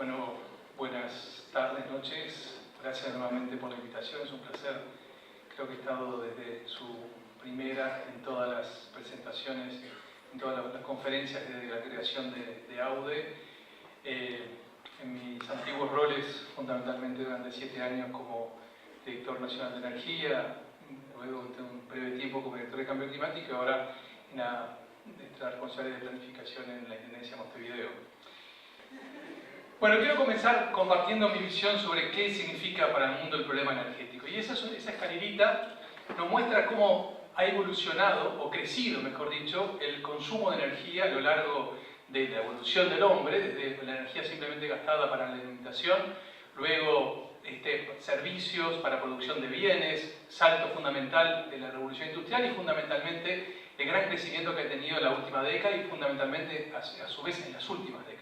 Bueno, buenas tardes, noches. Gracias nuevamente por la invitación, es un placer. Creo que he estado desde su primera en todas las presentaciones, en todas las conferencias desde la creación de AUDE. En mis antiguos roles, fundamentalmente durante 7 años como director nacional de energía, luego de un breve tiempo como director de cambio climático y ahora en la responsabilidad de planificación en la Intendencia de Montevideo. Bueno, quiero comenzar compartiendo mi visión sobre qué significa para el mundo el problema energético. Y esa escalerita nos muestra cómo ha evolucionado, o crecido, mejor dicho, el consumo de energía a lo largo de la evolución del hombre, desde la energía simplemente gastada para la alimentación, luego servicios para producción de bienes, salto fundamental de la revolución industrial y fundamentalmente el gran crecimiento que ha tenido en la última década y fundamentalmente a su vez en las últimas décadas.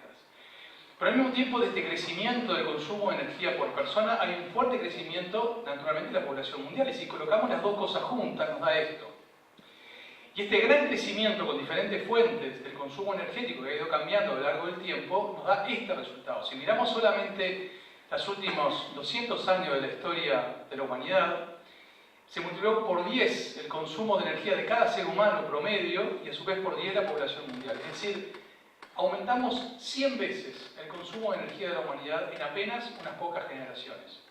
Pero al mismo tiempo de este crecimiento del consumo de energía por persona hay un fuerte crecimiento naturalmente de la población mundial y si colocamos las dos cosas juntas nos da esto. Y este gran crecimiento con diferentes fuentes del consumo energético que ha ido cambiando a lo largo del tiempo nos da este resultado. Si miramos solamente los últimos 200 años de la historia de la humanidad, se multiplicó por 10 el consumo de energía de cada ser humano promedio y a su vez por 10 la población mundial. Es decir, aumentamos 100 veces el consumo de energía de la humanidad en apenas unas pocas generaciones.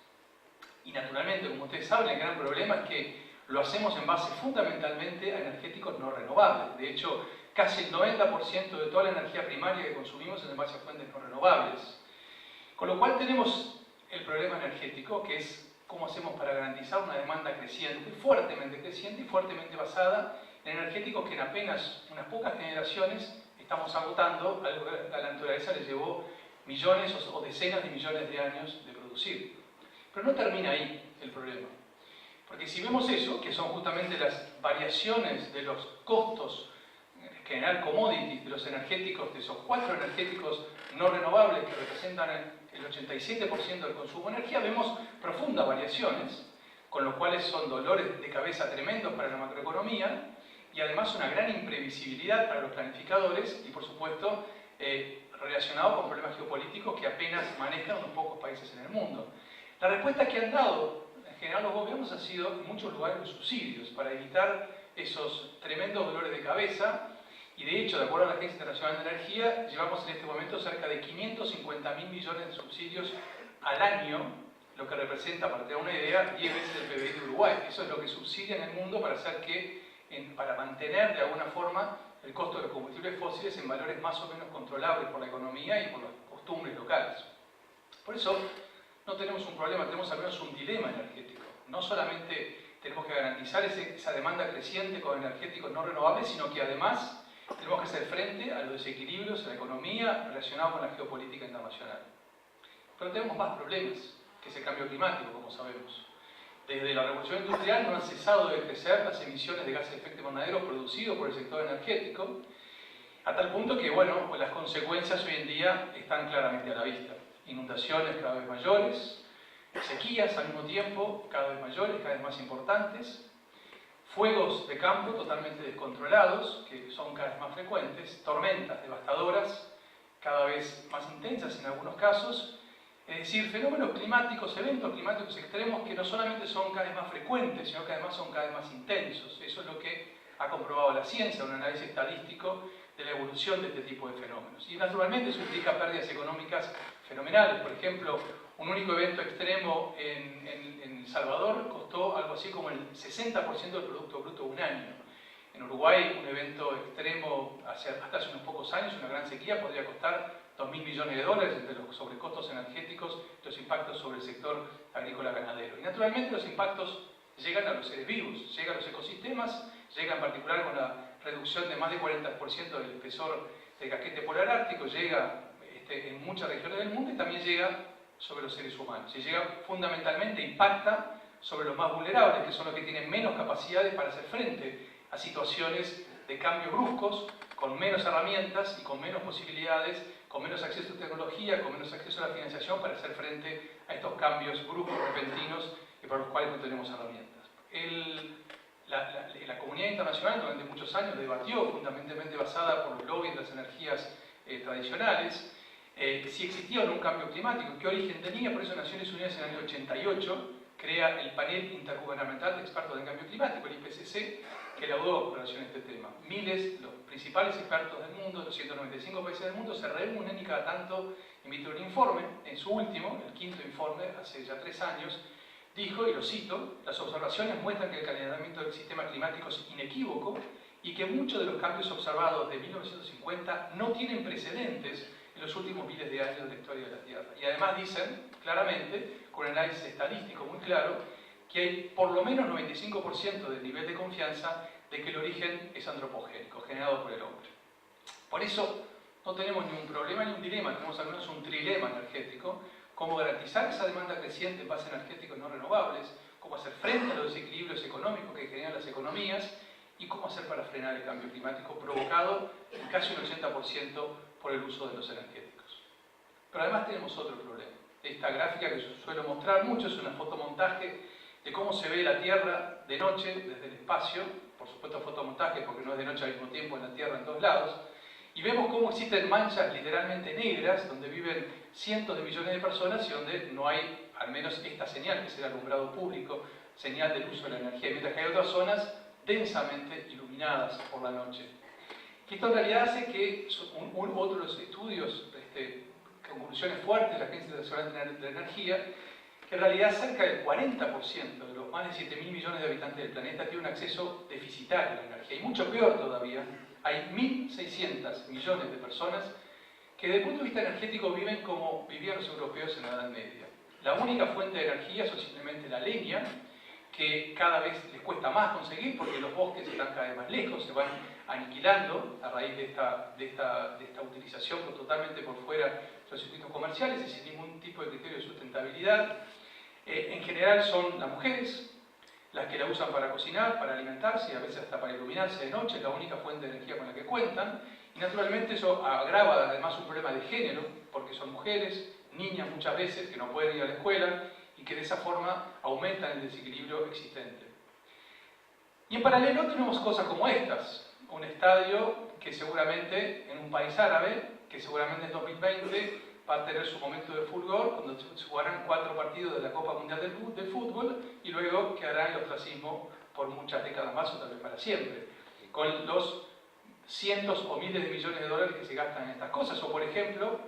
Y naturalmente, como ustedes saben, el gran problema es que lo hacemos en base fundamentalmente a energéticos no renovables. De hecho, casi el 90% de toda la energía primaria que consumimos es en base a fuentes no renovables. Con lo cual tenemos el problema energético, que es cómo hacemos para garantizar una demanda creciente, fuertemente creciente y fuertemente basada en energéticos que en apenas unas pocas generaciones estamos agotando, algo que a la naturaleza le llevó millones o decenas de millones de años de producir. Pero no termina ahí el problema. Porque si vemos eso, que son justamente las variaciones de los costos, en general commodities, de los energéticos, de esos 4 energéticos no renovables que representan el 87% del consumo de energía, vemos profundas variaciones, con lo cual son dolores de cabeza tremendos para la macroeconomía, y además una gran imprevisibilidad para los planificadores y, por supuesto, relacionado con problemas geopolíticos que apenas manejan unos pocos países en el mundo. La respuesta que han dado, en general, los gobiernos ha sido, en muchos lugares, los subsidios para evitar esos tremendos dolores de cabeza y, de hecho, de acuerdo a la Agencia Internacional de Energía, llevamos en este momento cerca de 550.000 millones de subsidios al año, lo que representa, para tener una idea, 10 veces el PBI de Uruguay. Eso es lo que subsidia en el mundo para hacer que para mantener de alguna forma el costo de los combustibles fósiles en valores más o menos controlables por la economía y por las costumbres locales. Por eso no tenemos un problema, tenemos al menos un dilema energético. No solamente tenemos que garantizar esa demanda creciente con energéticos no renovables, sino que además tenemos que hacer frente a los desequilibrios en la economía relacionados con la geopolítica internacional. Pero tenemos más problemas que ese cambio climático, como sabemos. Desde la revolución industrial no han cesado de crecer las emisiones de gases de efecto invernadero producidos por el sector energético, a tal punto que, bueno, pues las consecuencias hoy en día están claramente a la vista. Inundaciones cada vez mayores, sequías al mismo tiempo cada vez mayores, cada vez más importantes, fuegos de campo totalmente descontrolados, que son cada vez más frecuentes, tormentas devastadoras, cada vez más intensas en algunos casos. Es decir, fenómenos climáticos, eventos climáticos extremos que no solamente son cada vez más frecuentes, sino que además son cada vez más intensos. Eso es lo que ha comprobado la ciencia, un análisis estadístico de la evolución de este tipo de fenómenos. Y naturalmente eso implica pérdidas económicas fenomenales. Por ejemplo, un único evento extremo en El Salvador costó algo así como el 60% del Producto Bruto un año. En Uruguay, un evento extremo hasta hace unos pocos años, una gran sequía, podría costar 2.000 millones de dólares entre los sobrecostos energéticos y los impactos sobre el sector agrícola ganadero. Y naturalmente los impactos llegan a los seres vivos, llegan a los ecosistemas, llegan en particular con la reducción de más de 40% del espesor del casquete polar ártico, llega en muchas regiones del mundo y también llega sobre los seres humanos. Y llega fundamentalmente, impacta sobre los más vulnerables, que son los que tienen menos capacidades para hacer frente a situaciones de cambios bruscos, con menos herramientas y con menos posibilidades, con menos acceso a tecnología, con menos acceso a la financiación para hacer frente a estos cambios bruscos, repentinos y para los cuales no tenemos herramientas. La comunidad internacional durante muchos años debatió, fundamentalmente basada por los lobbies de las energías tradicionales, si existía o no un cambio climático, qué origen tenía. Por eso Naciones Unidas en el año 88 crea el Panel Intergubernamental de Expertos en Cambio Climático, el IPCC, que elaboró con relación a este tema. Los principales expertos del mundo, los 195 países del mundo, se reúnen y cada tanto emiten un informe. En su último, el quinto informe, hace ya 3 años, dijo, y lo cito: las observaciones muestran que el calentamiento del sistema climático es inequívoco y que muchos de los cambios observados de 1950 no tienen precedentes en los últimos miles de años de la historia de la Tierra. Y además dicen claramente, con un análisis estadístico muy claro, que hay por lo menos 95% del nivel de confianza de que el origen es antropogénico, generado por el hombre. Por eso no tenemos ningún problema ni un dilema, tenemos al menos un trilema energético: cómo garantizar esa demanda creciente en base a energéticos no renovables, cómo hacer frente a los desequilibrios económicos que generan las economías y cómo hacer para frenar el cambio climático provocado en casi un 80% por el uso de los energéticos. Pero además tenemos otro problema. Esta gráfica que yo suelo mostrar mucho es una fotomontaje de cómo se ve la Tierra de noche desde el espacio. Por supuesto fotomontaje porque no es de noche al mismo tiempo en la Tierra en todos lados. Y vemos cómo existen manchas literalmente negras donde viven cientos de millones de personas y donde no hay, al menos esta señal, que es el alumbrado público, señal del uso de la energía, mientras que hay otras zonas densamente iluminadas por la noche. Y esto en realidad hace que otro de los estudios, conclusiones fuertes de la Agencia Internacional de la Energía, que en realidad cerca del 40% de los más de 7.000 millones de habitantes del planeta tiene un acceso deficitario a la energía. Y mucho peor todavía, hay 1.600 millones de personas que desde el punto de vista energético viven como vivían los europeos en la Edad Media. La única fuente de energía es simplemente la leña, que cada vez les cuesta más conseguir porque los bosques están cada vez más lejos, se van aniquilando a raíz de esta utilización totalmente por fuera de los circuitos comerciales y sin ningún tipo de criterio de sustentabilidad. En general son las mujeres las que la usan para cocinar, para alimentarse y a veces hasta para iluminarse de noche, la única fuente de energía con la que cuentan. Y naturalmente eso agrava además un problema de género, porque son mujeres, niñas muchas veces, que no pueden ir a la escuela y que de esa forma aumentan el desequilibrio existente. Y en paralelo tenemos cosas como estas: un estadio que seguramente, en un país árabe, que seguramente en 2020 va a tener su momento de fulgor, cuando se jugarán 4 partidos de la Copa Mundial del Fútbol y luego quedará en el ostracismo por muchas décadas más o tal vez para siempre, con los cientos o miles de millones de dólares que se gastan en estas cosas. O por ejemplo,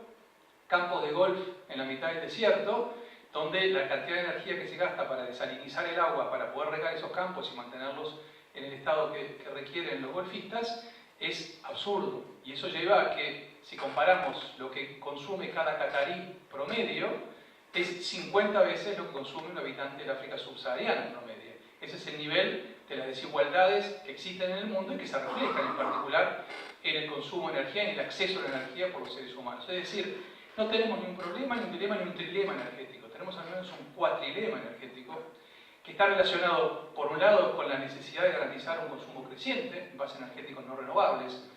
campos de golf en la mitad del desierto, donde la cantidad de energía que se gasta para desalinizar el agua, para poder regar esos campos y mantenerlos en el estado que requieren los golfistas, es absurdo. Y eso lleva a que, si comparamos lo que consume cada catarí promedio, es 50 veces lo que consume un habitante del África subsahariana promedio. Ese es el nivel de las desigualdades que existen en el mundo y que se reflejan en particular en el consumo de energía, en el acceso a la energía por los seres humanos. Es decir, no tenemos ni un problema, ni un dilema, ni un trilema energético. Tenemos al menos un cuatrilema energético que está relacionado, por un lado, con la necesidad de garantizar un consumo creciente en base a energéticos no renovables,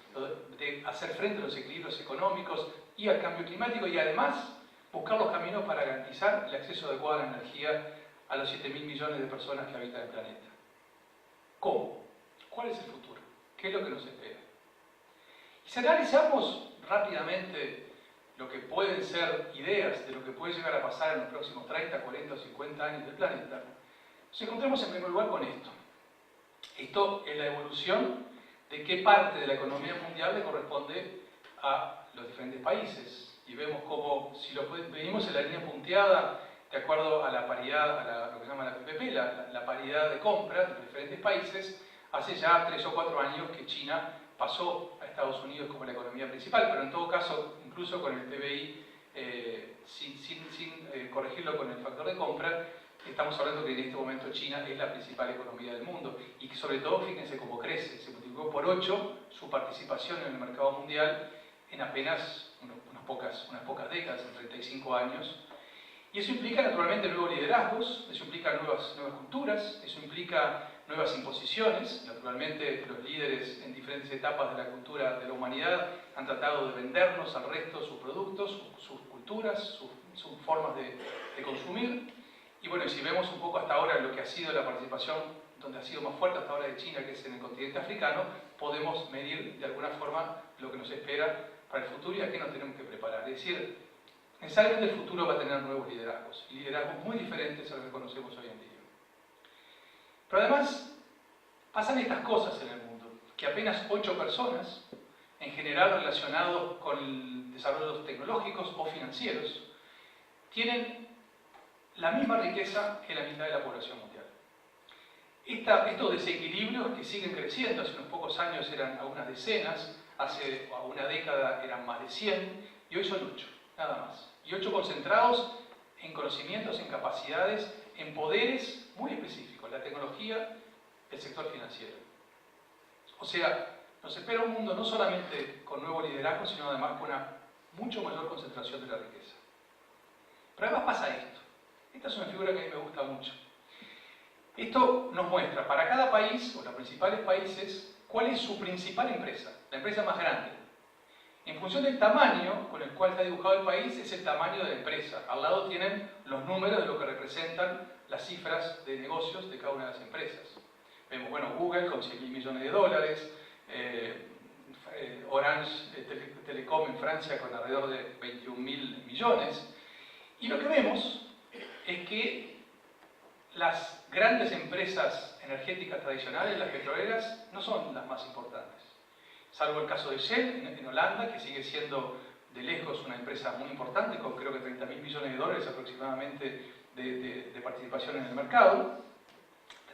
de hacer frente a los equilibrios económicos y al cambio climático, y además buscar los caminos para garantizar el acceso adecuado a la energía a los 7.000 millones de personas que habitan el planeta. ¿Cómo? ¿Cuál es el futuro? ¿Qué es lo que nos espera? Y si analizamos rápidamente lo que pueden ser ideas de lo que puede llegar a pasar en los próximos 30, 40 o 50 años del planeta, nos encontramos en primer lugar con esto. Esto es la evolución de qué parte de la economía mundial le corresponde a los diferentes países. Y vemos cómo, si lo venimos en la línea punteada, de acuerdo a la paridad, a lo que se llama la PPP, la paridad de compra de los diferentes países, hace ya 3 o 4 años que China pasó a Estados Unidos como la economía principal, pero en todo caso, incluso con el PBI, sin corregirlo con el factor de compra, estamos hablando que en este momento China es la principal economía del mundo y que sobre todo, fíjense cómo crece, se multiplicó por 8 su participación en el mercado mundial en apenas unas pocas décadas, en 35 años. Y eso implica naturalmente nuevos liderazgos, eso implica nuevas culturas, eso implica nuevas imposiciones. Naturalmente los líderes en diferentes etapas de la cultura de la humanidad han tratado de vendernos al resto sus productos, sus culturas, sus formas de consumir. Y bueno, si vemos un poco hasta ahora lo que ha sido la participación, donde ha sido más fuerte hasta ahora de China, que es en el continente africano, podemos medir de alguna forma lo que nos espera para el futuro y a qué nos tenemos que preparar. Es decir, necesariamente el futuro va a tener nuevos liderazgos, y liderazgos muy diferentes a los que conocemos hoy en día. Pero además, pasan estas cosas en el mundo, que apenas 8 personas, en general relacionados con desarrollos tecnológicos o financieros, tienen la misma riqueza que la mitad de la población mundial. Estos desequilibrios que siguen creciendo, hace unos pocos años eran algunas decenas, hace una década eran más de 100, y hoy son 8, nada más. Y 8 concentrados en conocimientos, en capacidades, en poderes muy específicos, la tecnología, el sector financiero. O sea, nos espera un mundo no solamente con nuevo liderazgo, sino además con una mucho mayor concentración de la riqueza. Pero además pasa esto. Esta es una figura que a mí me gusta mucho. Esto nos muestra para cada país, o los principales países, cuál es su principal empresa, la empresa más grande. En función del tamaño con el cual está dibujado el país, es el tamaño de la empresa. Al lado tienen los números de lo que representan las cifras de negocios de cada una de las empresas. Vemos, bueno, Google con 100.000 millones de dólares, Orange Telecom en Francia con alrededor de 21.000 millones. Y lo que vemos es que las grandes empresas energéticas tradicionales, las petroleras, no son las más importantes. Salvo el caso de Shell en Holanda, que sigue siendo de lejos una empresa muy importante, con creo que 30.000 millones de dólares aproximadamente de participación en el mercado.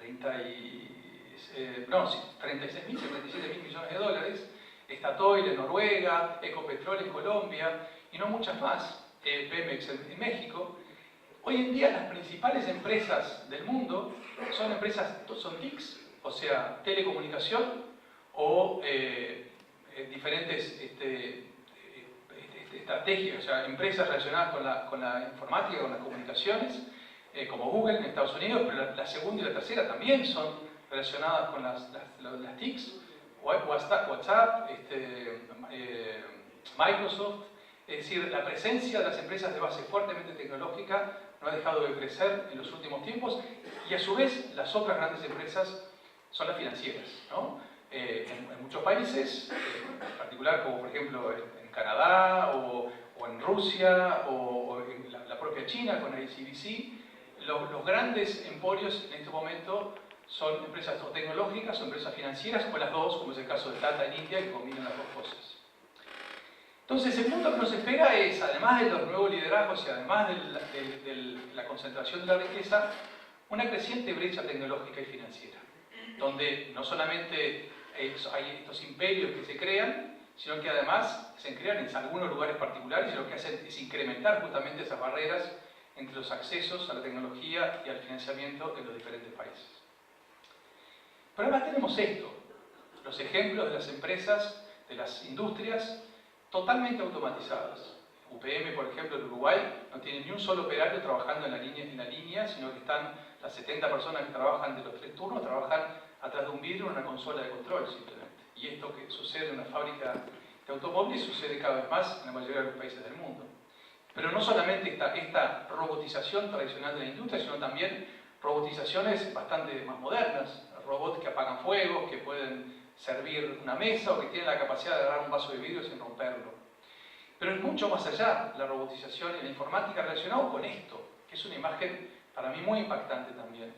36.000, 37.000 millones de dólares. Statoil en Noruega, Ecopetrol en Colombia, y no muchas más, Pemex en México. Hoy en día las principales empresas del mundo son TICs, o sea, telecomunicación o diferentes estrategias, o sea, empresas relacionadas con la informática, con las comunicaciones, como Google en Estados Unidos, pero la segunda y la tercera también son relacionadas con las TICs, WhatsApp, Microsoft. Es decir, la presencia de las empresas de base fuertemente tecnológica no ha dejado de crecer en los últimos tiempos, y a su vez las otras grandes empresas son las financieras, ¿no? En muchos países, en particular como por ejemplo en Canadá o en Rusia o en la propia China con el ICBC, los grandes emporios en este momento son empresas o tecnológicas o empresas financieras, o las dos, como es el caso de Tata en India, que combinan las dos cosas. Entonces, el mundo que nos espera es, además de los nuevos liderazgos y además de la concentración de la riqueza, una creciente brecha tecnológica y financiera, donde no solamente hay estos imperios que se crean, sino que además se crean en algunos lugares particulares, y lo que hacen es incrementar justamente esas barreras entre los accesos a la tecnología y al financiamiento en los diferentes países. Pero además tenemos esto, los ejemplos de las empresas, de las industrias totalmente automatizadas. UPM, por ejemplo, en Uruguay, no tiene ni un solo operario trabajando en la línea, sino que están las 70 personas que trabajan de los 3 turnos, trabajan atrás de un vidrio en una consola de control simplemente. Y esto que sucede en una fábrica de automóviles sucede cada vez más en la mayoría de los países del mundo. Pero no solamente esta robotización tradicional de la industria, sino también robotizaciones bastante más modernas, robots que apagan fuegos, que pueden servir una mesa o que tienen la capacidad de agarrar un vaso de vidrio sin romperlo. Pero es mucho más allá la robotización y la informática relacionada con esto, que es una imagen para mí muy impactante también.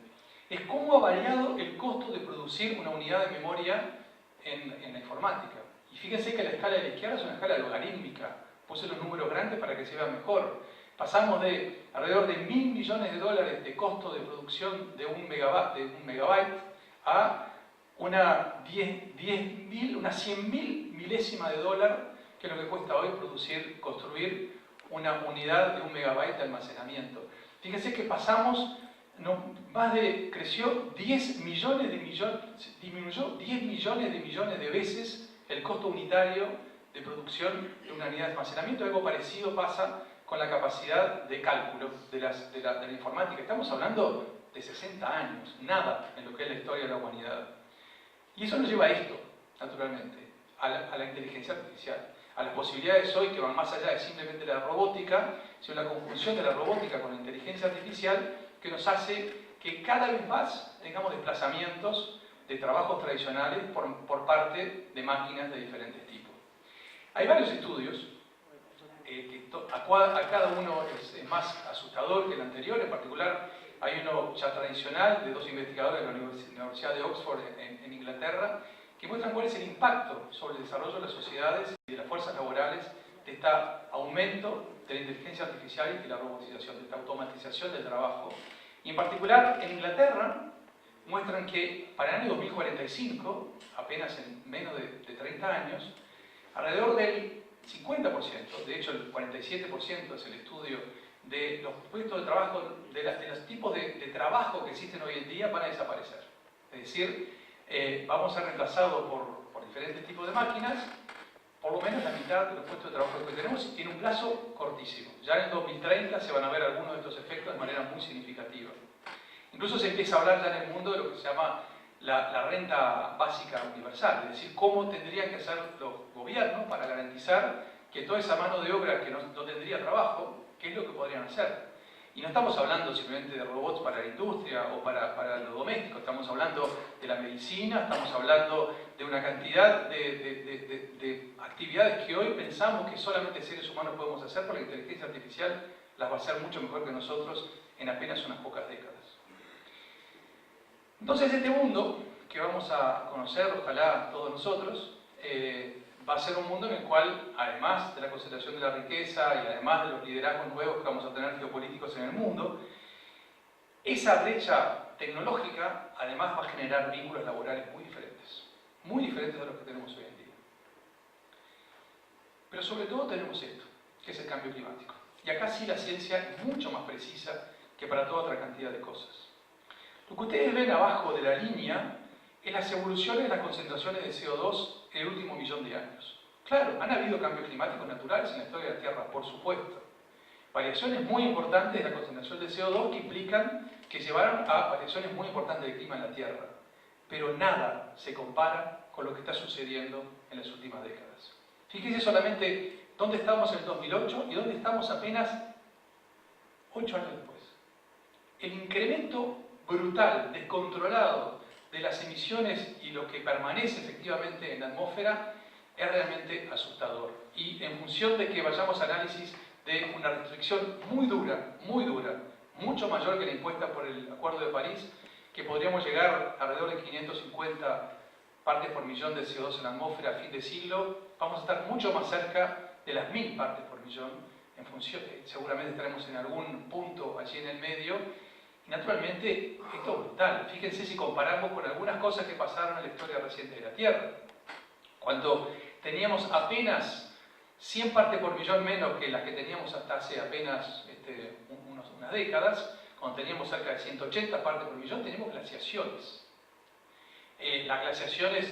Es cómo ha variado el costo de producir una unidad de memoria en la informática. Y fíjense que la escala de la izquierda es una escala logarítmica. Puse los números grandes para que se vea mejor. Pasamos de alrededor de 1.000 millones de dólares de costo de producción de un megabyte a una 100.000 milésima de dólar, que es lo que cuesta hoy construir una unidad de 1 megabyte de almacenamiento. Fíjense que pasamos, creció 10 millones de millones, disminuyó 10 millones de millones de veces el costo unitario de producción de una unidad de almacenamiento. Algo parecido pasa con la capacidad de cálculo de la informática. Estamos hablando de 60 años, nada en lo que es la historia de la humanidad. Y eso nos lleva a esto, naturalmente, a la inteligencia artificial, a las posibilidades hoy que van más allá de simplemente la robótica, sino la conjunción de la robótica con la inteligencia artificial, que nos hace que cada vez más tengamos desplazamientos de trabajos tradicionales por parte de máquinas de diferentes tipos. Hay varios estudios, a cada uno es más asustador que el anterior. En particular, hay uno ya tradicional de dos investigadores de la Universidad de Oxford en Inglaterra, que muestran cuál es el impacto sobre el desarrollo de las sociedades y de las fuerzas laborales de este aumento de la inteligencia artificial y de la robotización, de esta automatización del trabajo. Y en particular, en Inglaterra, muestran que para el año 2045, apenas en menos de 30 años, alrededor del 50%, de hecho el 47% es el estudio de los puestos de trabajo, de los tipos de trabajo que existen hoy en día, van a desaparecer. Es decir, vamos a ser reemplazados por diferentes tipos de máquinas, por lo menos la mitad de los puestos de trabajo que tenemos en un plazo cortísimo. Ya en el 2030 se van a ver algunos de estos efectos de manera muy significativa. Incluso se empieza a hablar ya en el mundo de lo que se llama la renta básica universal, es decir, cómo tendrían que hacer los gobiernos para garantizar que toda esa mano de obra que no tendría trabajo, qué es lo que podrían hacer. Y no estamos hablando simplemente de robots para la industria o para lo doméstico, estamos hablando de la medicina, estamos hablando de una cantidad de actividades que hoy pensamos que solamente seres humanos podemos hacer, porque la inteligencia artificial las va a hacer mucho mejor que nosotros en apenas unas pocas décadas. Entonces este mundo que vamos a conocer, ojalá todos nosotros, va a ser un mundo en el cual, además de la concentración de la riqueza y además de los liderazgos nuevos que vamos a tener geopolíticos en el mundo, esa brecha tecnológica además va a generar vínculos laborales muy diferentes de los que tenemos hoy en día. Pero sobre todo tenemos esto, que es el cambio climático. Y acá sí la ciencia es mucho más precisa que para toda otra cantidad de cosas. Lo que ustedes ven abajo de la línea es las evoluciones de las concentraciones de CO2 en el último millón de años. Claro, han habido cambios climáticos naturales en la historia de la Tierra, por supuesto. Variaciones muy importantes de la concentración de CO2 que implican que llevaron a variaciones muy importantes del clima en la Tierra. Pero nada se compara con lo que está sucediendo en las últimas décadas. Fíjense solamente dónde estábamos en el 2008 y dónde estamos apenas 8 años después. El incremento brutal, descontrolado de las emisiones y lo que permanece efectivamente en la atmósfera es realmente asustador. Y en función de que vayamos a análisis de una restricción muy dura, mucho mayor que la impuesta por el Acuerdo de París, que podríamos llegar alrededor de 550 partes por millón de CO2 en la atmósfera a fin de siglo, vamos a estar mucho más cerca de las 1000 partes por millón, en función, seguramente estaremos en algún punto allí en el medio. Y naturalmente, esto es brutal. Fíjense si comparamos con algunas cosas que pasaron en la historia reciente de la Tierra. Cuando teníamos apenas 100 partes por millón menos que las que teníamos hasta hace apenas unas décadas, cuando teníamos cerca de 180 partes por millón, teníamos glaciaciones. Las glaciaciones,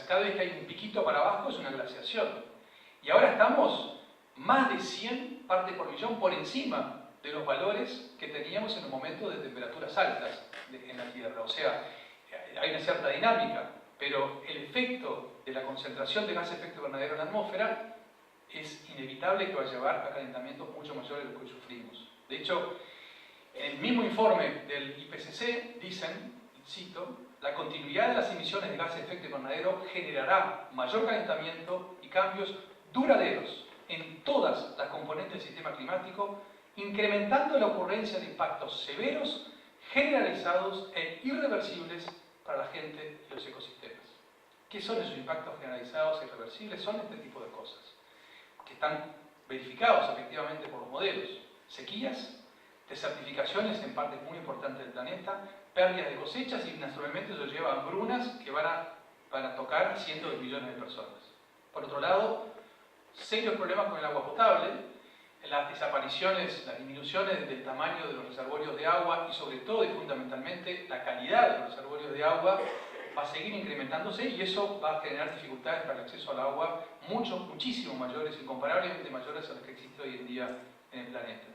cada vez que hay un piquito para abajo es una glaciación. Y ahora estamos más de 100 partes por millón por encima de los valores que teníamos en los momentos de temperaturas altas en la Tierra. O sea, hay una cierta dinámica, pero el efecto de la concentración de gas de efecto invernadero en la atmósfera es inevitable que va a llevar a calentamientos mucho mayores de los que hoy sufrimos. De hecho, en el mismo informe del IPCC dicen, cito, la continuidad de las emisiones de gases de efecto invernadero generará mayor calentamiento y cambios duraderos en todas las componentes del sistema climático, incrementando la ocurrencia de impactos severos, generalizados e irreversibles para la gente y los ecosistemas. ¿Qué son esos impactos generalizados e irreversibles? Son este tipo de cosas, que están verificados efectivamente por los modelos. Sequías, desertificaciones en partes muy importantes del planeta, pérdidas de cosechas y naturalmente eso lleva a hambrunas que van a tocar a cientos de millones de personas. Por otro lado, serios problemas con el agua potable, las desapariciones, las disminuciones del tamaño de los reservorios de agua y sobre todo y fundamentalmente la calidad de los reservorios de agua va a seguir incrementándose y eso va a generar dificultades para el acceso al agua muchísimo mayores, incomparablemente mayores a las que existen hoy en día en el planeta.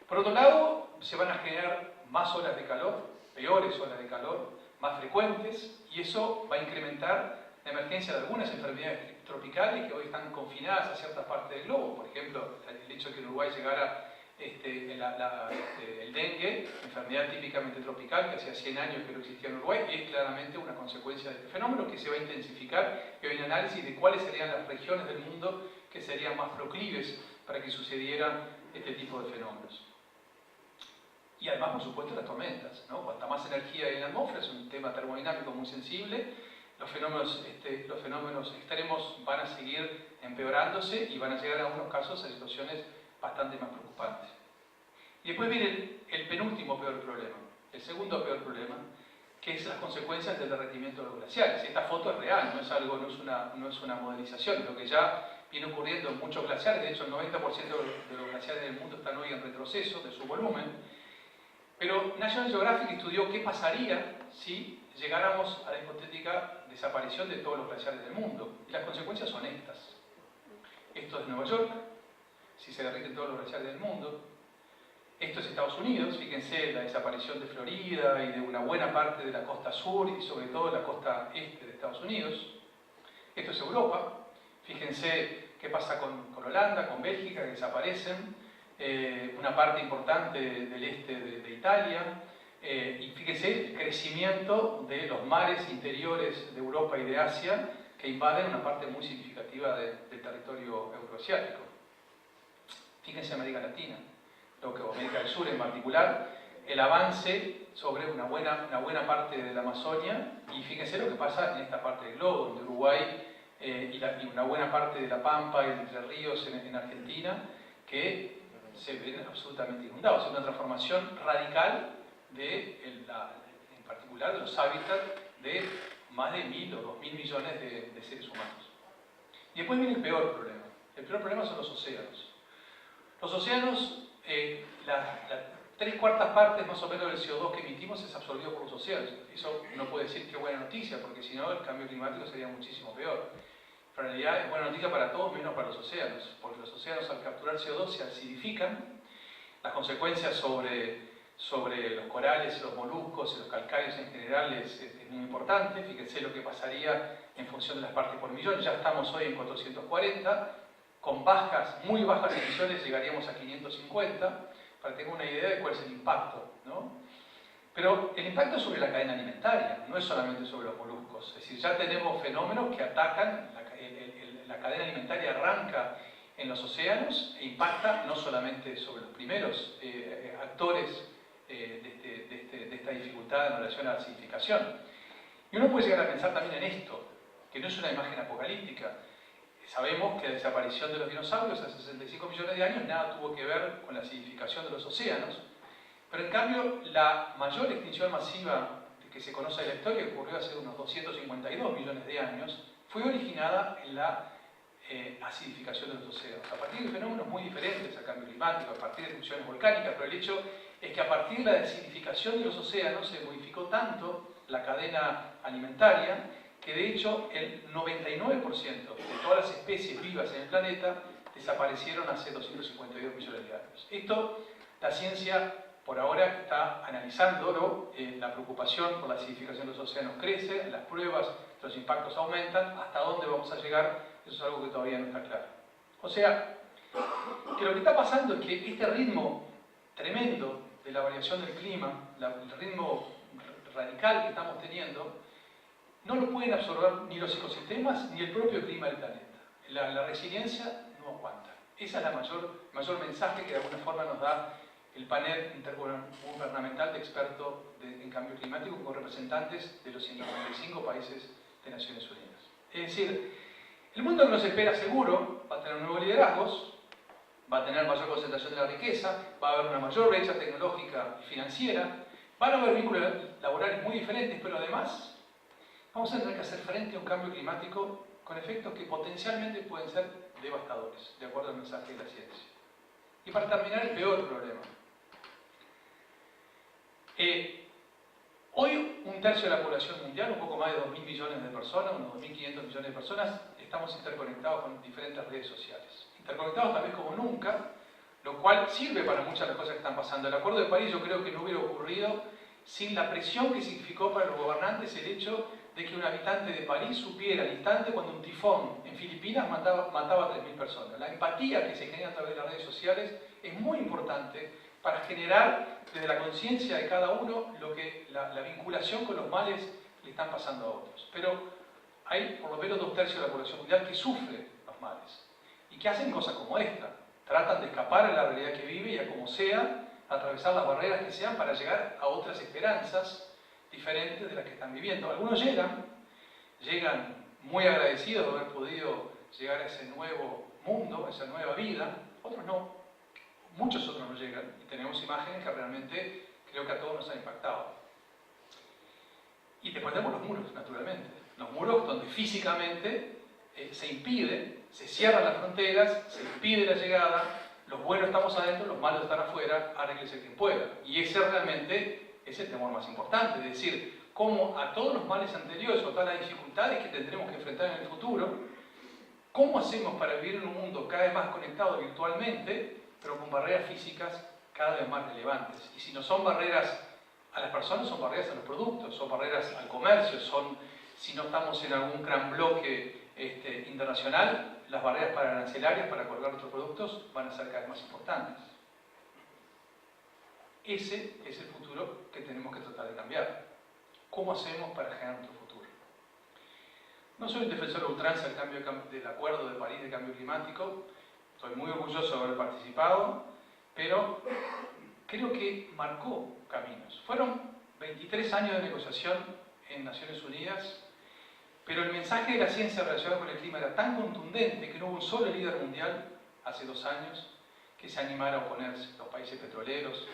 Por otro lado, se van a generar más olas de calor, peores olas de calor, más frecuentes y eso va a incrementar la emergencia de algunas enfermedades tropicales que hoy están confinadas a ciertas partes del globo. Por ejemplo, el hecho de que en Uruguay llegara el dengue, enfermedad típicamente tropical que hacía 100 años que no existía en Uruguay, y es claramente una consecuencia de este fenómeno que se va a intensificar, y hay un análisis de cuáles serían las regiones del mundo que serían más proclives para que sucedieran este tipo de fenómenos. Y además, por supuesto, las tormentas, ¿no? Cuanta más energía hay en la atmósfera, es un tema termodinámico muy sensible, los fenómenos extremos van a seguir empeorándose y van a llegar en algunos casos a situaciones bastante más preocupantes. Y después viene el penúltimo peor problema, el segundo peor problema, que es las consecuencias del derretimiento de los glaciares. Esta foto es real, no es una modelización, lo que ya viene ocurriendo en muchos glaciares. De hecho, el 90% de los glaciares del mundo están hoy en retroceso de su volumen. Pero National Geographic estudió qué pasaría si llegáramos a la hipotética desaparición de todos los glaciares del mundo. Y las consecuencias son estas. Esto es Nueva York, si se derriten todos los glaciares del mundo. Esto es Estados Unidos, fíjense la desaparición de Florida y de una buena parte de la costa sur y sobre todo la costa este de Estados Unidos. Esto es Europa, fíjense qué pasa con Holanda, con Bélgica, que desaparecen. Una parte importante del este de Italia, y fíjense el crecimiento de los mares interiores de Europa y de Asia que invaden una parte muy significativa del territorio euroasiático. Fíjense América Latina, América del Sur en particular, el avance sobre una buena parte de la Amazonia, y fíjense lo que pasa en esta parte del globo, donde Uruguay y una buena parte de la Pampa y de Entre Ríos en Argentina, que se ven absolutamente inundados. Es una transformación radical en particular de los hábitats de más de 1.000 o 2.000 millones de seres humanos. Y después viene el peor problema. El peor problema son los océanos. Los océanos, las 3/4 partes más o menos del CO2 que emitimos es absorbido por los océanos. Eso no puede decir que es buena noticia, porque si no el cambio climático sería muchísimo peor. Pero en realidad es buena noticia para todos, menos para los océanos, porque los océanos al capturar CO2 se acidifican. Las consecuencias sobre los corales, los moluscos y los calcáreos en general es muy importante. Fíjense lo que pasaría en función de las partes por millón. Ya estamos hoy en 440, con muy bajas emisiones llegaríamos a 550, para que tengan una idea de cuál es el impacto, ¿no? Pero el impacto es sobre la cadena alimentaria, no es solamente sobre los moluscos. Es decir, ya tenemos fenómenos que atacan, la cadena alimentaria arranca en los océanos e impacta no solamente sobre los primeros actores de esta dificultad en relación a la acidificación. Y uno puede llegar a pensar también en esto, que no es una imagen apocalíptica. Sabemos que la desaparición de los dinosaurios hace 65 millones de años nada tuvo que ver con la acidificación de los océanos, pero en cambio la mayor extinción masiva que se conoce de la historia, que ocurrió hace unos 252 millones de años, fue originada en la acidificación de los océanos, a partir de fenómenos muy diferentes al cambio climático, a partir de erupciones volcánicas, pero el hecho es que a partir de la acidificación de los océanos se modificó tanto la cadena alimentaria que de hecho el 99% de todas las especies vivas en el planeta desaparecieron hace 252 millones de años. Esto, la ciencia por ahora está analizándolo, la preocupación por la acidificación de los océanos crece, las pruebas, los impactos aumentan, hasta dónde vamos a llegar, eso es algo que todavía no está claro. O sea, que lo que está pasando es que este ritmo tremendo de la variación del clima, el ritmo radical que estamos teniendo, no lo pueden absorber ni los ecosistemas ni el propio clima del planeta. La resiliencia no aguanta. Ese es el mayor mensaje que de alguna forma nos da el panel intergubernamental de expertos en cambio climático con representantes de los 195 países de Naciones Unidas. Es decir, el mundo que nos espera seguro va a tener nuevos liderazgos, va a tener mayor concentración de la riqueza, va a haber una mayor brecha tecnológica y financiera, van a haber vínculos laborales muy diferentes, pero además vamos a tener que hacer frente a un cambio climático con efectos que potencialmente pueden ser devastadores, de acuerdo al mensaje de la ciencia. Y para terminar, el peor problema. Hoy, 1/3 de la población mundial, un poco más de 2.000 millones de personas, unos 2.500 millones de personas, estamos interconectados con diferentes redes sociales. Interconectados tal vez como nunca, lo cual sirve para muchas de las cosas que están pasando. El Acuerdo de París yo creo que no hubiera ocurrido sin la presión que significó para los gobernantes el hecho de que un habitante de París supiera al instante cuando un tifón en Filipinas mataba a 3.000 personas. La empatía que se genera a través de las redes sociales es muy importante para generar desde la conciencia de cada uno la vinculación con los males que le están pasando a otros. Pero hay por lo menos 2/3 de la población mundial que sufre los males y que hacen cosas como esta. Tratan de escapar a la realidad que vive y a como sea, atravesar las barreras que sean para llegar a otras esperanzas diferentes de las que están viviendo. Algunos llegan muy agradecidos de haber podido llegar a ese nuevo mundo, a esa nueva vida, otros no, muchos otros no llegan, y tenemos imágenes que realmente creo que a todos nos han impactado. Y después tenemos los muros, naturalmente, los muros donde físicamente se impide, se cierran las fronteras, se impide la llegada, los buenos estamos adentro, los malos están afuera, arréglese quien pueda. Y ese realmente es el temor más importante, es decir, cómo a todos los males anteriores o todas las dificultades que tendremos que enfrentar en el futuro, ¿cómo hacemos para vivir en un mundo cada vez más conectado virtualmente, pero con barreras físicas cada vez más relevantes? Y si no son barreras a las personas, son barreras a los productos, son barreras al comercio, si no estamos en algún gran bloque internacional, las barreras para arancelarias, para colgar nuestros productos, van a ser cada vez más importantes. Ese es el futuro que tenemos que tratar de cambiar. ¿Cómo hacemos para generar nuestro futuro? No soy un defensor a ultranza del Acuerdo de París de Cambio Climático, estoy muy orgulloso de haber participado, pero creo que marcó caminos. Fueron 23 años de negociación en Naciones Unidas, pero el mensaje de la ciencia relacionado con el clima era tan contundente que no hubo un solo líder mundial hace 2 años que se animara a oponerse. Los países petroleros,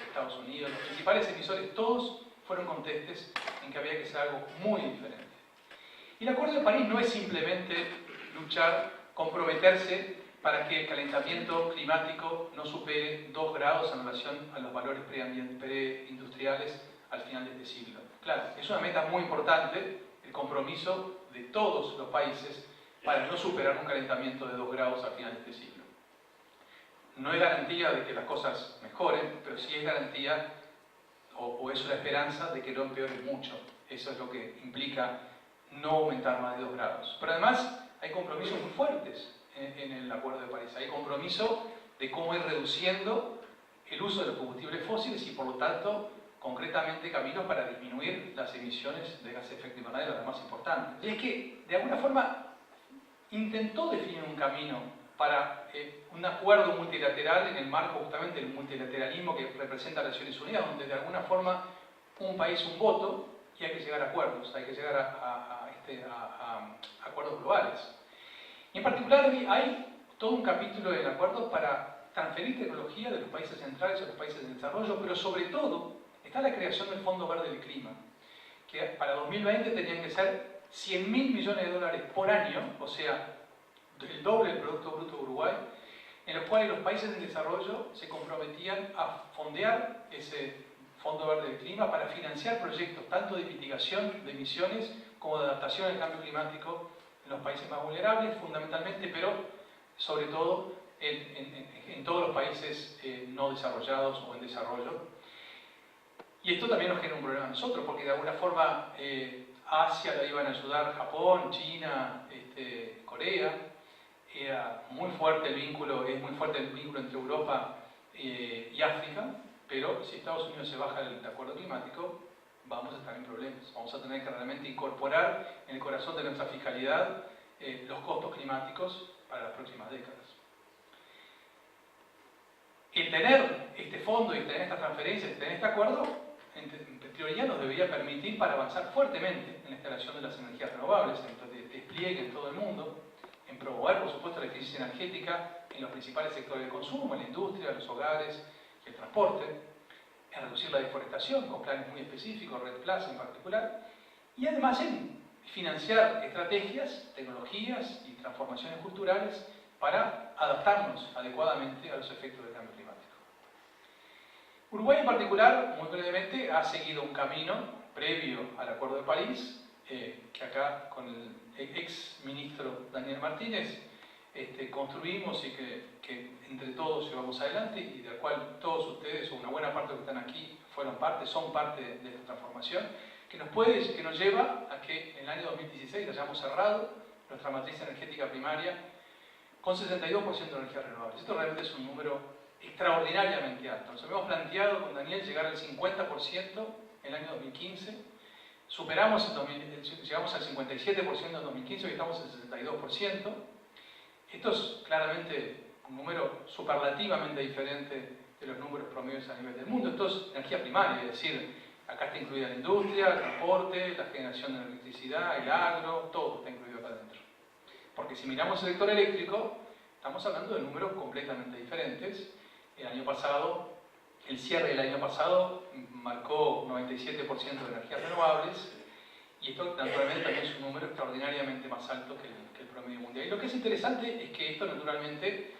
Estados Unidos, los principales emisores, todos fueron contestes en que había que hacer algo muy diferente. Y el Acuerdo de París no es simplemente luchar, comprometerse para que el calentamiento climático no supere 2 grados en relación a los valores preindustriales al final de este siglo. Claro, es una meta muy importante, el compromiso de todos los países para no superar un calentamiento de 2 grados al final de este siglo. No es garantía de que las cosas mejoren, pero sí es garantía o es una esperanza de que no empeore mucho. Eso es lo que implica no aumentar más de 2 grados. Pero además hay compromisos muy fuertes en el Acuerdo de París. Hay compromiso de cómo ir reduciendo el uso de los combustibles fósiles y, por lo tanto, concretamente caminos para disminuir las emisiones de gases de efecto invernadero, las más importantes. Y es que, de alguna forma, intentó definir un camino para un acuerdo multilateral en el marco justamente del multilateralismo que representa las Naciones Unidas, donde de alguna forma un país un voto y hay que llegar a acuerdos, hay que llegar a acuerdos globales. Y en particular hay todo un capítulo del acuerdo para transferir tecnología de los países centrales a los países en desarrollo, pero sobre todo está la creación del Fondo Verde del Clima, que para 2020 tenían que ser 100.000 millones de dólares por año, o sea, el doble del Producto Bruto de Uruguay, en los cuales los países en desarrollo se comprometían a fondear ese Fondo Verde del Clima para financiar proyectos tanto de mitigación de emisiones como de adaptación al cambio climático en los países más vulnerables, fundamentalmente, pero sobre todo en todos los países no desarrollados o en desarrollo. Y esto también nos genera un problema a nosotros, porque de alguna forma Asia la iban a ayudar Japón, China, Corea. Era muy fuerte el vínculo, es muy fuerte el vínculo entre Europa y África, pero si Estados Unidos se baja del acuerdo climático, vamos a estar en problemas. Vamos a tener que realmente incorporar en el corazón de nuestra fiscalidad los costos climáticos para las próximas décadas. El tener este fondo y tener estas transferencias y tener este acuerdo, en teoría nos debería permitir para avanzar fuertemente en la instalación de las energías renovables, en el despliegue en todo el mundo, en promover, por supuesto, la eficiencia energética en los principales sectores de consumo, en la industria, los hogares y el transporte, en reducir la deforestación con planes muy específicos, Red Plus en particular, y además en financiar estrategias, tecnologías y transformaciones culturales para adaptarnos adecuadamente a los efectos del cambio climático. Uruguay en particular, muy brevemente, ha seguido un camino previo al Acuerdo de París, que acá con el ex ministro Daniel Martínez construimos y que entre todos llevamos adelante y del cual todos ustedes, o una buena parte de los que están aquí, son parte de esta transformación, que nos lleva a que en el año 2016 hayamos cerrado nuestra matriz energética primaria con 62% de energías renovables. Esto realmente es un número extraordinariamente alto. Nos habíamos planteado con Daniel llegar al 50% en el año 2015, llegamos al 57% en 2015, hoy estamos en 62%. Esto es claramente un número superlativamente diferente de los números promedios a nivel del mundo. Esto es energía primaria, es decir, acá está incluida la industria, el transporte, la generación de electricidad, el agro, todo está incluido acá adentro. Porque si miramos el sector eléctrico, estamos hablando de números completamente diferentes. El cierre del año pasado marcó 97% de energías renovables, y esto naturalmente también es un número extraordinariamente más alto que el promedio mundial. Y lo que es interesante es que esto naturalmente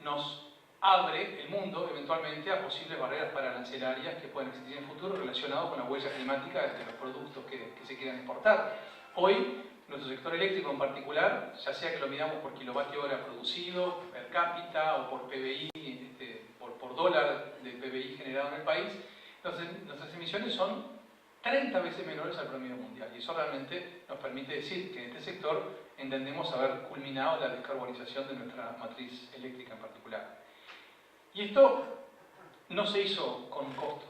nos abre el mundo eventualmente a posibles barreras arancelarias que pueden existir en el futuro relacionadas con la huella climática de los productos que se quieran exportar. Hoy, nuestro sector eléctrico en particular, ya sea que lo midamos por kilovatio hora producido, per cápita o por PBI, por dólar de PBI generado en el país, nuestras emisiones son 30 veces menores al promedio mundial. Y eso realmente nos permite decir que en este sector entendemos haber culminado la descarbonización de nuestra matriz eléctrica en particular. Y esto no se hizo con un costo.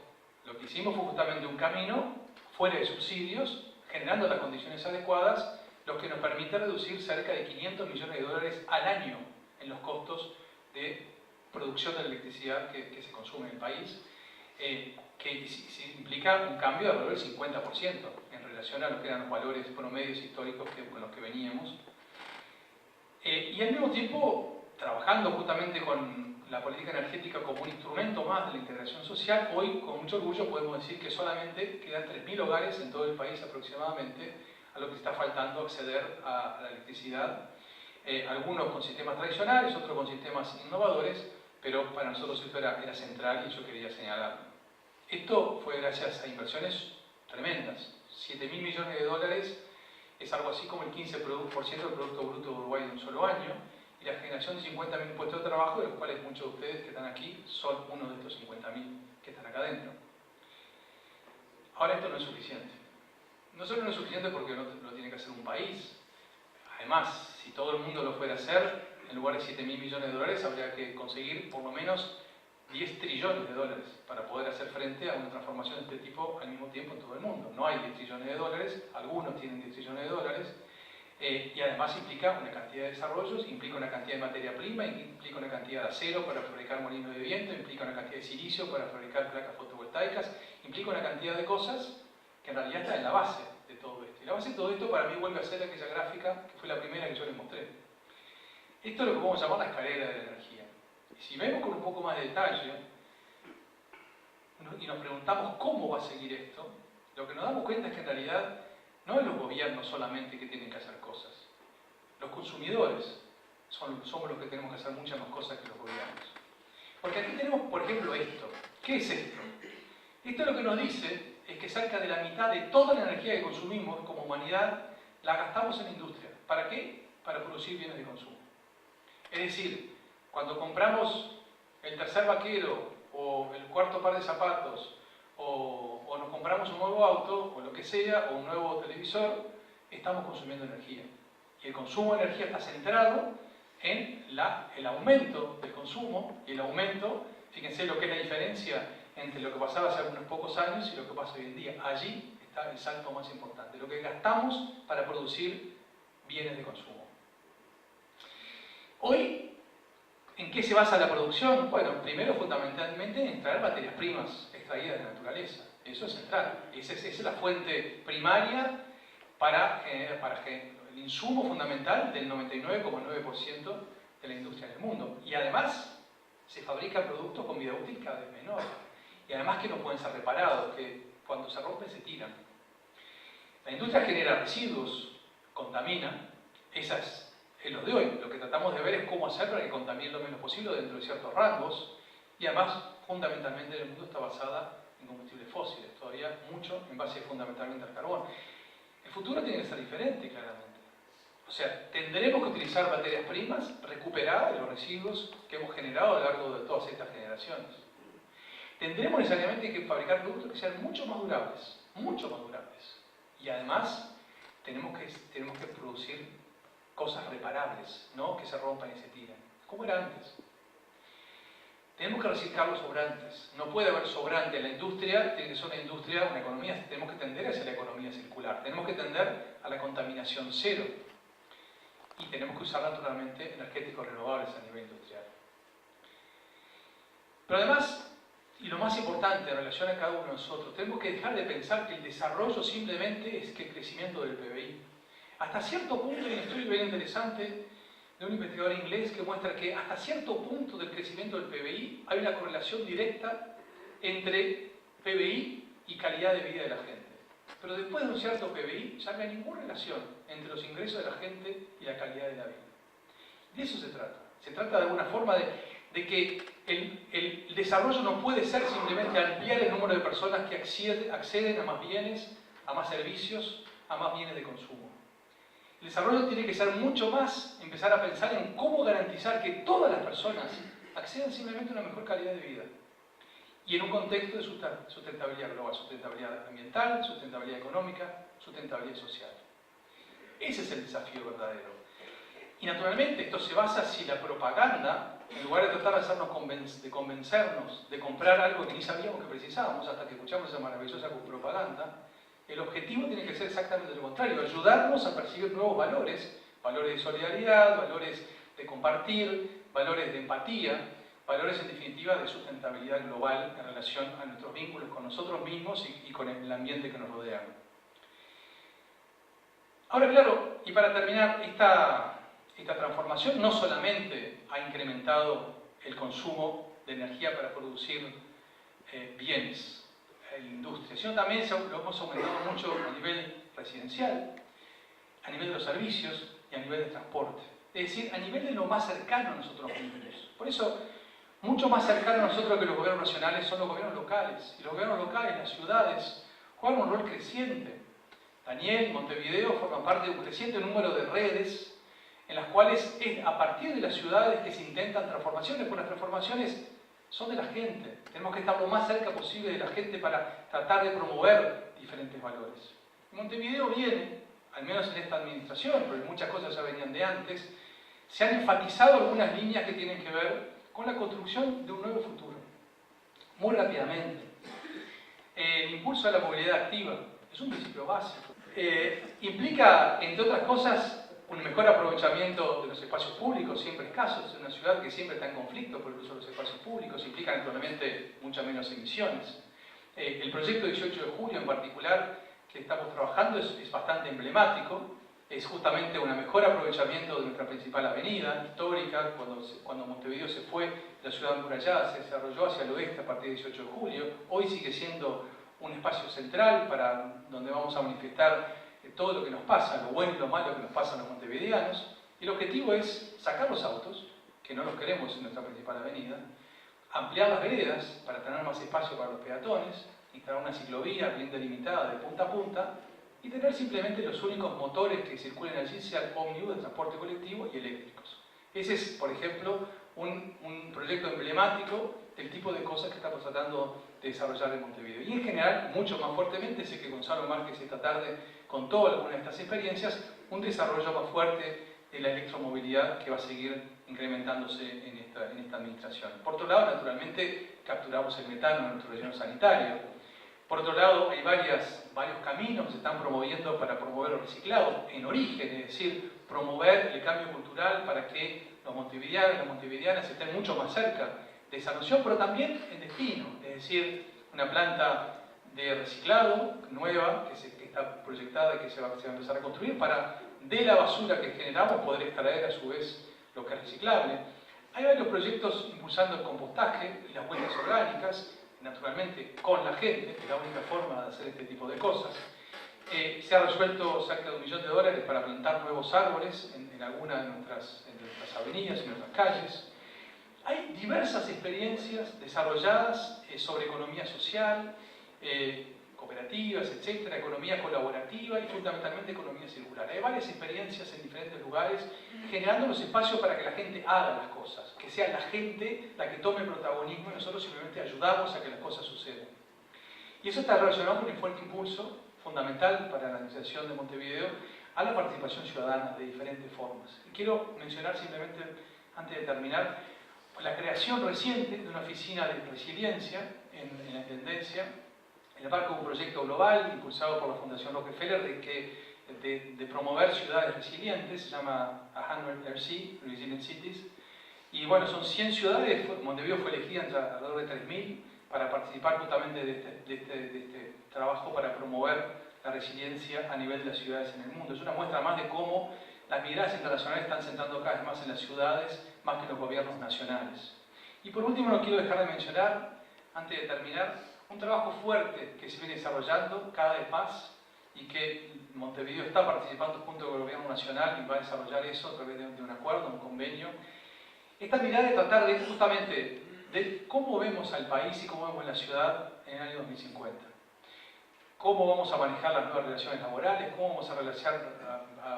Lo que hicimos fue justamente un camino fuera de subsidios, generando las condiciones adecuadas, lo que nos permite reducir cerca de 500 millones de dólares al año en los costos de producción de electricidad que se consume en el país, que implica un cambio de alrededor del 50% en relación a lo que eran los valores promedios históricos con los que veníamos. Y al mismo tiempo, trabajando justamente con la política energética como un instrumento más de la integración social, hoy con mucho orgullo podemos decir que solamente quedan 3.000 hogares en todo el país aproximadamente a lo que está faltando acceder a la electricidad, algunos con sistemas tradicionales, otros con sistemas innovadores, pero para nosotros esto era central y yo quería señalarlo. Esto fue gracias a inversiones tremendas. 7.000 millones de dólares es algo así como el 15% del Producto Bruto de Uruguay en un solo año, y la generación de 50.000 puestos de trabajo, de los cuales muchos de ustedes que están aquí son uno de estos 50.000 que están acá adentro. Ahora, esto no es suficiente. No solo no es suficiente porque lo tiene que hacer un país. Además, si todo el mundo lo fuera a hacer, en lugar de 7.000 millones de dólares, habría que conseguir por lo menos 10 trillones de dólares para poder hacer frente a una transformación de este tipo al mismo tiempo en todo el mundo. No hay 10 trillones de dólares, algunos tienen 10 trillones de dólares, y además implica una cantidad de desarrollos, implica una cantidad de materia prima, implica una cantidad de acero para fabricar molinos de viento, implica una cantidad de silicio para fabricar placas fotovoltaicas, implica una cantidad de cosas que en realidad está en la base de todo esto. Y la base de todo esto para mí vuelve a ser aquella gráfica que fue la primera que yo les mostré. Esto es lo que podemos llamar la escalera de la energía. Y si vemos con un poco más de detalle y nos preguntamos cómo va a seguir esto, lo que nos damos cuenta es que en realidad no es los gobiernos solamente que tienen que hacer cosas. Los consumidores somos los que tenemos que hacer muchas más cosas que los gobiernos. Porque aquí tenemos, por ejemplo, esto. ¿Qué es esto? Esto lo que nos dice es que cerca de la mitad de toda la energía que consumimos como humanidad la gastamos en la industria. ¿Para qué? Para producir bienes de consumo. Es decir, cuando compramos el tercer vaquero o el cuarto par de zapatos o nos compramos un nuevo auto o lo que sea, o un nuevo televisor, estamos consumiendo energía. Y el consumo de energía está centrado en el aumento del consumo y el aumento, fíjense lo que es la diferencia entre lo que pasaba hace unos pocos años y lo que pasa hoy en día. Allí está el salto más importante, lo que gastamos para producir bienes de consumo. Hoy, ¿en qué se basa la producción? Bueno, primero fundamentalmente en extraer materias primas extraídas de la naturaleza. Eso es central. Esa es la fuente primaria para el insumo fundamental del 99,9% de la industria del mundo. Y además, se fabrican productos con vida útil cada vez menor. Y además que no pueden ser reparados, que cuando se rompen se tiran. La industria genera residuos, contamina. Esa es lo de hoy. Lo que tratamos de ver es cómo hacer para que contamine lo menos posible dentro de ciertos rangos. Y además, fundamentalmente, el mundo está basada en combustibles fósiles. Todavía mucho en base fundamentalmente al carbón. El futuro tiene que ser diferente, claramente. O sea, tendremos que utilizar materias primas recuperadas de los residuos que hemos generado a lo largo de todas estas generaciones. Tendremos necesariamente que fabricar productos que sean mucho más durables. mucho más durables. Y además tenemos que producir cosas reparables, no que se rompan y se tiren, como era antes. Tenemos que reciclar los sobrantes. No puede haber sobrante en la industria, tiene que ser una industria, una economía. Tenemos que tender hacia la economía circular. Tenemos que tender a la contaminación cero. Y tenemos que usar naturalmente energéticos renovables a nivel industrial. Pero además, y lo más importante en relación a cada uno de nosotros, tenemos que dejar de pensar que el desarrollo simplemente es que el crecimiento del PBI. Hasta cierto punto, hay un estudio bien interesante de un investigador inglés que muestra que hasta cierto punto del crecimiento del PBI hay una correlación directa entre PBI y calidad de vida de la gente. Pero después de un cierto PBI ya no hay ninguna relación entre los ingresos de la gente y la calidad de la vida. De eso se trata. Se trata de alguna forma de que el desarrollo no puede ser simplemente ampliar el número de personas que acceden a más bienes, a más servicios, a más bienes de consumo. El desarrollo tiene que ser mucho más empezar a pensar en cómo garantizar que todas las personas accedan simplemente a una mejor calidad de vida. Y en un contexto de sustentabilidad global, sustentabilidad ambiental, sustentabilidad económica, sustentabilidad social. Ese es el desafío verdadero. Y naturalmente esto se basa si la propaganda, en lugar de tratar de convencernos de comprar algo que ni sabíamos que precisábamos hasta que escuchamos esa maravillosa propaganda, el objetivo tiene que ser exactamente lo contrario, ayudarnos a percibir nuevos valores, valores de solidaridad, valores de compartir, valores de empatía, valores en definitiva de sustentabilidad global en relación a nuestros vínculos con nosotros mismos y con el ambiente que nos rodea. Ahora, claro, y para terminar, esta transformación no solamente ha incrementado el consumo de energía para producir bienes en la industria, sino también lo hemos aumentado mucho a nivel residencial, a nivel de los servicios y a nivel de transporte. Es decir, a nivel de lo más cercano a nosotros mismos. Por eso, mucho más cercano a nosotros que los gobiernos nacionales son los gobiernos locales. Y los gobiernos locales, las ciudades, juegan un rol creciente. Daniel, Montevideo, forman parte de un creciente número de redes en las cuales es a partir de las ciudades que se intentan transformaciones, porque las transformaciones son de la gente. Tenemos que estar lo más cerca posible de la gente para tratar de promover diferentes valores. Montevideo viene, al menos en esta administración, pero muchas cosas ya venían de antes, se han enfatizado algunas líneas que tienen que ver con la construcción de un nuevo futuro. Muy rápidamente. El impulso a la movilidad activa es un principio básico. Implica, entre otras cosas, un mejor aprovechamiento de los espacios públicos, siempre escasos, en una ciudad que siempre está en conflicto por el uso de los espacios públicos, implica naturalmente muchas menos emisiones. El proyecto 18 de julio en particular, que estamos trabajando, es bastante emblemático, es justamente un mejor aprovechamiento de nuestra principal avenida histórica. Cuando Montevideo se fue, la ciudad amurallada se desarrolló hacia el oeste a partir del 18 de julio, hoy sigue siendo un espacio central para donde vamos a manifestar todo lo que nos pasa, lo bueno y lo malo que nos pasa a los montevideanos. Y el objetivo es sacar los autos, que no los queremos en nuestra principal avenida, ampliar las veredas para tener más espacio para los peatones, instalar una ciclovía bien delimitada de punta a punta y tener simplemente los únicos motores que circulen allí sean ómnibus de transporte colectivo y eléctricos. Ese es, por ejemplo, un proyecto emblemático del tipo de cosas que estamos tratando de desarrollar en Montevideo. Y en general, mucho más fuertemente, sé que Gonzalo Márquez esta tarde contó algunas de estas experiencias, un desarrollo más fuerte de la electromovilidad que va a seguir incrementándose en esta administración. Por otro lado, naturalmente, capturamos el metano en nuestro relleno sanitario. Por otro lado, hay varios caminos que se están promoviendo para promover el reciclado en origen, es decir, promover el cambio cultural para que los montevideanos y las montevideanas estén mucho más cerca de esa noción, pero también en destino, es decir, una planta de reciclado nueva que está proyectada y que se va a empezar a construir para de la basura que generamos poder extraer a su vez lo que es reciclable. Hay varios proyectos impulsando el compostaje y las huellas orgánicas, naturalmente con la gente, es la única forma de hacer este tipo de cosas. Se ha resuelto cerca de $1 millón para plantar nuevos árboles en algunas de nuestras avenidas y nuestras calles. Hay diversas experiencias desarrolladas sobre economía social, cooperativas, etcétera, economía colaborativa y fundamentalmente economía circular. Hay varias experiencias en diferentes lugares generando los espacios para que la gente haga las cosas, que sea la gente la que tome el protagonismo y nosotros simplemente ayudamos a que las cosas sucedan. Y eso está relacionado con el fuerte impulso fundamental para la Administración de Montevideo a la participación ciudadana de diferentes formas. Y quiero mencionar simplemente, antes de terminar, la creación reciente de una oficina de resiliencia en la Intendencia, en el marco de un proyecto global impulsado por la Fundación Rockefeller de promover ciudades resilientes, se llama 100 RC, Resilient Cities. Y bueno, son 100 ciudades, Montevideo fue elegida entre alrededor de 3.000 para participar justamente de este trabajo para promover la resiliencia a nivel de las ciudades en el mundo. Es una muestra más de cómo las miradas internacionales están centrando cada vez más en las ciudades, más que en los gobiernos nacionales. Y por último, no quiero dejar de mencionar, antes de terminar, un trabajo fuerte que se viene desarrollando cada vez más y que Montevideo está participando junto con el gobierno nacional y va a desarrollar eso a través de un acuerdo, un convenio. Esta mirada de tratar de justamente de cómo vemos al país y cómo vemos la ciudad en el año 2050. Cómo vamos a manejar las nuevas relaciones laborales, cómo vamos a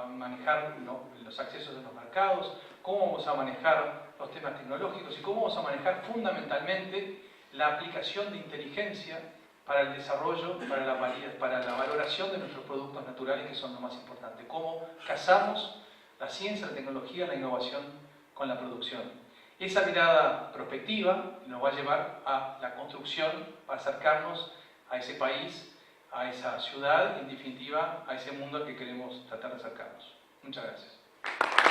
manejar los accesos de los mercados, cómo vamos a manejar los temas tecnológicos y cómo vamos a manejar fundamentalmente la aplicación de inteligencia para el desarrollo, para la valoración de nuestros productos naturales, que son lo más importante. Cómo casamos la ciencia, la tecnología, la innovación con la producción. Esa mirada prospectiva nos va a llevar a la construcción para acercarnos a ese país, a esa ciudad, en definitiva, a ese mundo al que queremos tratar de acercarnos. Muchas gracias.